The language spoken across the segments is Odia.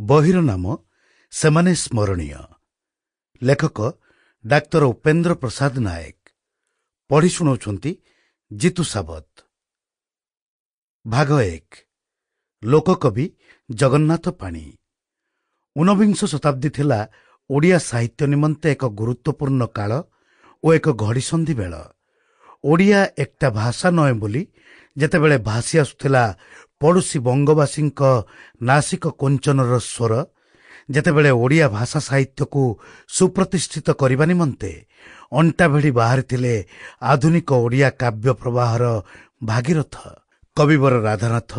ବହିର ନାମ ସେମାନେ ସ୍ମରଣୀୟ। ଲେଖକ ଡାକ୍ତର ଉପେନ୍ଦ୍ର ପ୍ରସାଦ ନାୟକ। ପଢ଼ି ଶୁଣାଉଛନ୍ତି ଜିତୁ ସାବତ। ଭାଗ 1। ଲୋକକବି ଜଗନ୍ନାଥ ପାଣି। ଊନବିଂଶ ଶତାବ୍ଦୀ ଥିଲା ଓଡ଼ିଆ ସାହିତ୍ୟ ନିମନ୍ତେ ଏକ ଗୁରୁତ୍ୱପୂର୍ଣ୍ଣ କାଳ ଓ ଏକ ଘଡ଼ିସନ୍ଧି ବେଳ। ଓଡ଼ିଆ ଏକଟା ଭାଷା ନୁହେଁ ବୋଲି ଯେତେବେଳେ ଭାସି ଆସୁଥିଲା ପଡ଼ୋଶୀ ବଙ୍ଗବାସୀଙ୍କ ନାସିକ କୋଞ୍ଚନର ସ୍ୱର, ଯେତେବେଳେ ଓଡ଼ିଆ ଭାଷା ସାହିତ୍ୟକୁ ସୁପ୍ରତିଷ୍ଠିତ କରିବା ନିମନ୍ତେ ଅଣ୍ଟା ଭିଡ଼ି ବାହାରିଥିଲେ ଆଧୁନିକ ଓଡ଼ିଆ କାବ୍ୟ ପ୍ରବାହର ଭାଗୀରଥ କବିବର ରାଧାନାଥ,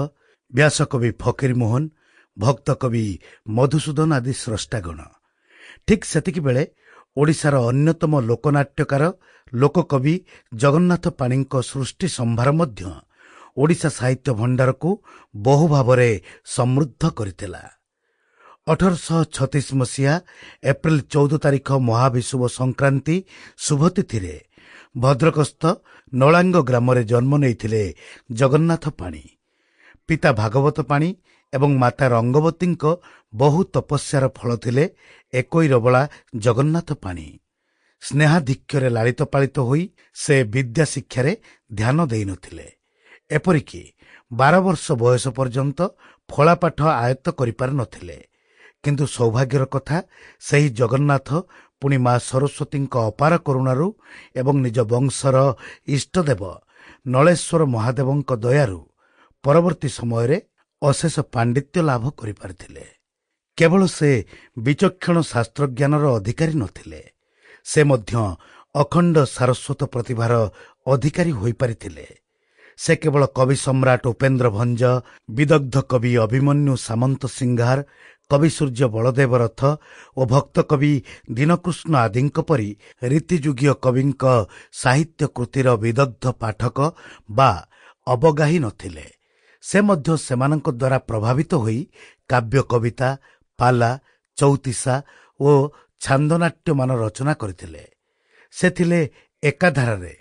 ବ୍ୟାସକବି ଫକୀରମୋହନ, ଭକ୍ତ କବି ମଧୁସୂଦନ ଆଦି ସ୍ରଷ୍ଟାଗଣ, ଠିକ୍ ସେତିକିବେଳେ ଓଡ଼ିଶାର ଅନ୍ୟତମ ଲୋକନାଟ୍ୟକାର ଲୋକକବି ଜଗନ୍ନାଥ ପାଣିଙ୍କ ସୃଷ୍ଟି ସମ୍ଭାର ମଧ୍ୟ ଓଡ଼ିଶା ସାହିତ୍ୟ ଭଣ୍ଡାରକୁ ବହୁ ଭାବରେ ସମୃଦ୍ଧ କରିଥିଲା। 1836 ମସିହା ଏପ୍ରିଲ 14 ତାରିଖ ମହାବିଷୁବ ସଂକ୍ରାନ୍ତି ଶୁଭତିଥିରେ ଭଦ୍ରକସ୍ଥ ନଳାଙ୍ଗ ଗ୍ରାମରେ ଜନ୍ମ ନେଇଥିଲେ ଜଗନ୍ନାଥ ପାଣି। ପିତା ଭାଗବତ ପାଣି ଏବଂ ମାତା ରଙ୍ଗବତୀଙ୍କ ବହୁ ତପସ୍ୟାର ଫଳ ଥିଲେ ଏକୋଇରବଳା ଜଗନ୍ନାଥ ପାଣି। ସ୍ନେହାଧିକ୍ୟରେ ଲାଳିତ ପାଳିତ ହୋଇ ସେ ବିଦ୍ୟା ଶିକ୍ଷାରେ ଧ୍ୟାନ ଦେଇନଥିଲେ। ଏପରିକି 12 ବର୍ଷ ବୟସ ପର୍ଯ୍ୟନ୍ତ ଫଳାପାଠ ଆୟତ୍ତ କରିପାରିନଥିଲେ। କିନ୍ତୁ ସୌଭାଗ୍ୟର କଥା, ସେହି ଜଗନ୍ନାଥ ପୁଣି ମା ସରସ୍ୱତୀଙ୍କ ଅପାର କରୁଣାରୁ ଏବଂ ନିଜ ବଂଶର ଇଷ୍ଟଦେବ ନଳେଶ୍ୱର ମହାଦେବଙ୍କ ଦୟାରୁ ପରବର୍ତ୍ତୀ ସମୟରେ ଅଶେଷ ପାଣ୍ଡିତ୍ୟ ଲାଭ କରିପାରିଥିଲେ। କେବଳ ସେ ବିଚକ୍ଷଣ ଶାସ୍ତ୍ରଜ୍ଞାନର ଅଧିକାରୀ ନଥିଲେ, ସେ ମଧ୍ୟ ଅଖଣ୍ଡ ସାରସ୍ୱତ ପ୍ରତିଭାର ଅଧିକାରୀ ହୋଇପାରିଥିଲେ। ସେ କେବଳ କବି ସମ୍ରାଟ ଉପେନ୍ଦ୍ର ଭଞ୍ଜ, ବିଦଗ୍ଧ କବି ଅଭିମନ୍ୟୁ ସାମନ୍ତ ସିଂହାର, କବି ସୂର୍ଯ୍ୟ ବଳଦେବ ରଥ ଓ ଭକ୍ତ କବି ଦୀନକୃଷ୍ଣ ଆଦିଙ୍କ ପରି ରୀତିଯୁଗୀୟ କବିଙ୍କ ସାହିତ୍ୟ କୃତିର ବିଦଗ୍ଧ ପାଠକ ବା ଅବଗାହୀ ନଥିଲେ। ସେ ମଧ୍ୟ ସେମାନଙ୍କ ଦ୍ୱାରା ପ୍ରଭାବିତ ହୋଇ କାବ୍ୟ କବିତା, ପାଲା, ଚଉତିସା ଓ ଛାନ୍ଦନାଟ୍ୟମାନ ରଚନା କରିଥିଲେ। ସେ ଥିଲେ ଏକାଧାରାରେ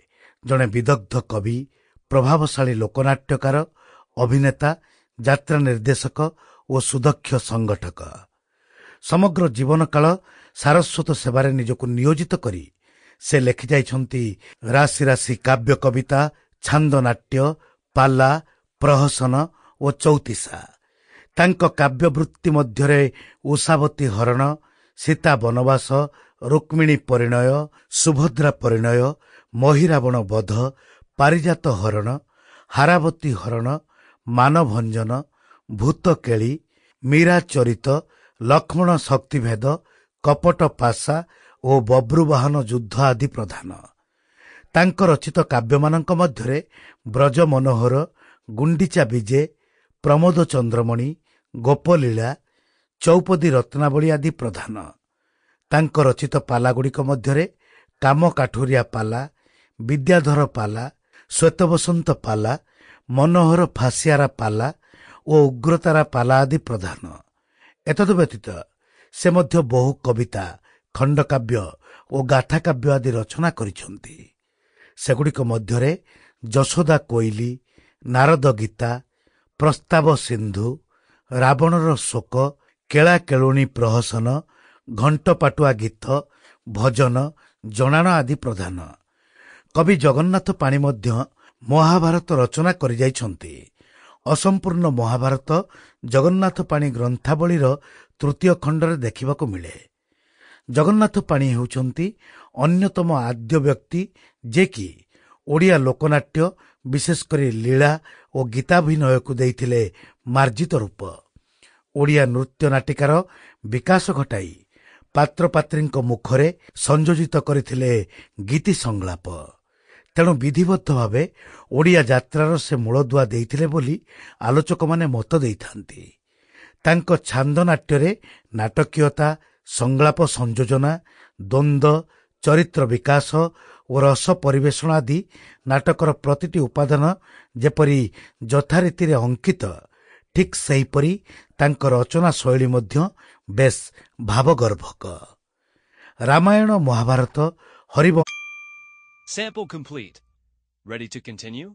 ଜଣେ ବିଦଗ୍ଧ କବି, ପ୍ରଭାବଶାଳୀ ଲୋକନାଟ୍ୟକାର, ଅଭିନେତା, ଯାତ୍ରା ନିର୍ଦ୍ଦେଶକ ଓ ସୁଦକ୍ଷ ସଂଗଠକ। ସମଗ୍ର ଜୀବନକାଳ ସାରସ୍ୱତ ସେବାରେ ନିଜକୁ ନିୟୋଜିତ କରି ସେ ଲେଖିଯାଇଛନ୍ତି ରାଶି ରାଶି କାବ୍ୟ କବିତା, ଛାନ୍ଦନାଟ୍ୟ, ପାଲା, ପ୍ରହସନ ଓ ଚଉତିସା। ତାଙ୍କ କାବ୍ୟବୃତ୍ତି ମଧ୍ୟରେ ଉଷାବତୀ ହରଣ, ସୀତା ବନବାସ, ରୁକ୍ମିଣୀ ପରିଣୟ, ସୁଭଦ୍ରା ପରିଣୟ, ମହିରାବଣ ବଧ, ପାରିଜାତ ହରଣ, ହାରାବତୀ ହରଣ, ମାନଭଞ୍ଜନ, ଭୂତକେଳି, ମୀରା ଚରିତ, ଲକ୍ଷ୍ମଣ ଶକ୍ତିଭେଦ, କପଟ ପାଶା ଓ ବବ୍ରୁବାହନ ଯୁଦ୍ଧ ଆଦି ପ୍ରଧାନ। ତାଙ୍କ ରଚିତ କାବ୍ୟମାନଙ୍କ ମଧ୍ୟରେ ବ୍ରଜ ମନୋହର, ଗୁଣ୍ଡିଚା ବିଜେ, ପ୍ରମୋଦ ଚନ୍ଦ୍ରମଣି, ଗୋପଲୀଳା, ଚୌପଦୀ ରତ୍ନାବଳୀ ଆଦି ପ୍ରଧାନ। ତାଙ୍କ ରଚିତ ପାଲାଗୁଡ଼ିକ ମଧ୍ୟରେ କାମ କାଠୁରିଆ ପାଲା, ବିଦ୍ୟାଧର ପାଲା, ଶ୍ୱେତବସନ୍ତ ପାଲା, ମନୋହର ଫାସିଆରା ପାଲା ଓ ଉଗ୍ରତାରା ପାଲା ଆଦି ପ୍ରଧାନ। ଏତଦବ୍ୟତୀତ ସେ ମଧ୍ୟ ବହୁ କବିତା, ଖଣ୍ଡକାବ୍ୟ ଓ ଗାଥାକାବ୍ୟ ଆଦି ରଚନା କରିଛନ୍ତି। ସେଗୁଡ଼ିକ ମଧ୍ୟରେ ଯଶୋଦା କୋଇଲି, ନାରଦ ଗୀତା, ପ୍ରସ୍ତାବ ସିନ୍ଧୁ, ରାବଣର ଶୋକ, କେଳାକେଳୁଣୀ ପ୍ରହସନ, ଘଣ୍ଟପାଟୁଆ ଗୀତ, ଭଜନ, ଜଣାଣ ଆଦି ପ୍ରଧାନ। କବି ଜଗନ୍ନାଥ ପାଣି ମଧ୍ୟ ମହାଭାରତ ରଚନା କରିଯାଇଛନ୍ତି। ଅସମ୍ପୂର୍ଣ୍ଣ ମହାଭାରତ ଜଗନ୍ନାଥ ପାଣି ଗ୍ରନ୍ଥାବଳୀର ତୃତୀୟ ଖଣ୍ଡରେ ଦେଖିବାକୁ ମିଳେ। ଜଗନ୍ନାଥ ପାଣି ହେଉଛନ୍ତି ଅନ୍ୟତମ ଆଦ୍ୟ ବ୍ୟକ୍ତି ଯେ କି ଓଡ଼ିଆ ଲୋକନାଟ୍ୟ, ବିଶେଷ କରି ଲୀଳା ଓ ଗୀତାଭିନୟକୁ ଦେଇଥିଲେ ମାର୍ଜିତ ରୂପ। ଓଡ଼ିଆ ନୃତ୍ୟ ନାଟିକାର ବିକାଶ ଘଟାଇ ପାତ୍ରପାତ୍ରୀଙ୍କ ମୁଖରେ ସଂଯୋଜିତ କରିଥିଲେ ଗୀତି ସଂଳାପ। ତେଣୁ ବିଧିବଦ୍ଧ ଭାବେ ଓଡ଼ିଆ ଯାତ୍ରାର ସେ ମୂଳଦୁଆ ଦେଇଥିଲେ ବୋଲି ଆଲୋଚକମାନେ ମତ ଦେଇଥାନ୍ତି। ତାଙ୍କ ଛାନ୍ଦନାଟ୍ୟରେ ନାଟକୀୟତା, ସଂଳାପ ସଂଯୋଜନା, ଦ୍ୱନ୍ଦ୍ୱ, ଚରିତ୍ର ବିକାଶ ଓ ରସ ପରିବେଷଣ ଆଦି ନାଟକର ପ୍ରତିଟି ଉପାଦାନ ଯେପରି ଯଥାରୀତିରେ ଅଙ୍କିତ, ଠିକ୍ ସେହିପରି ତାଙ୍କ ରଚନା ଶୈଳୀ ମଧ୍ୟ ବେଶ୍ ଭାବଗର୍ଭକ। Ramayana, Mahabharata, Harivansh Sample complete. Ready to continue?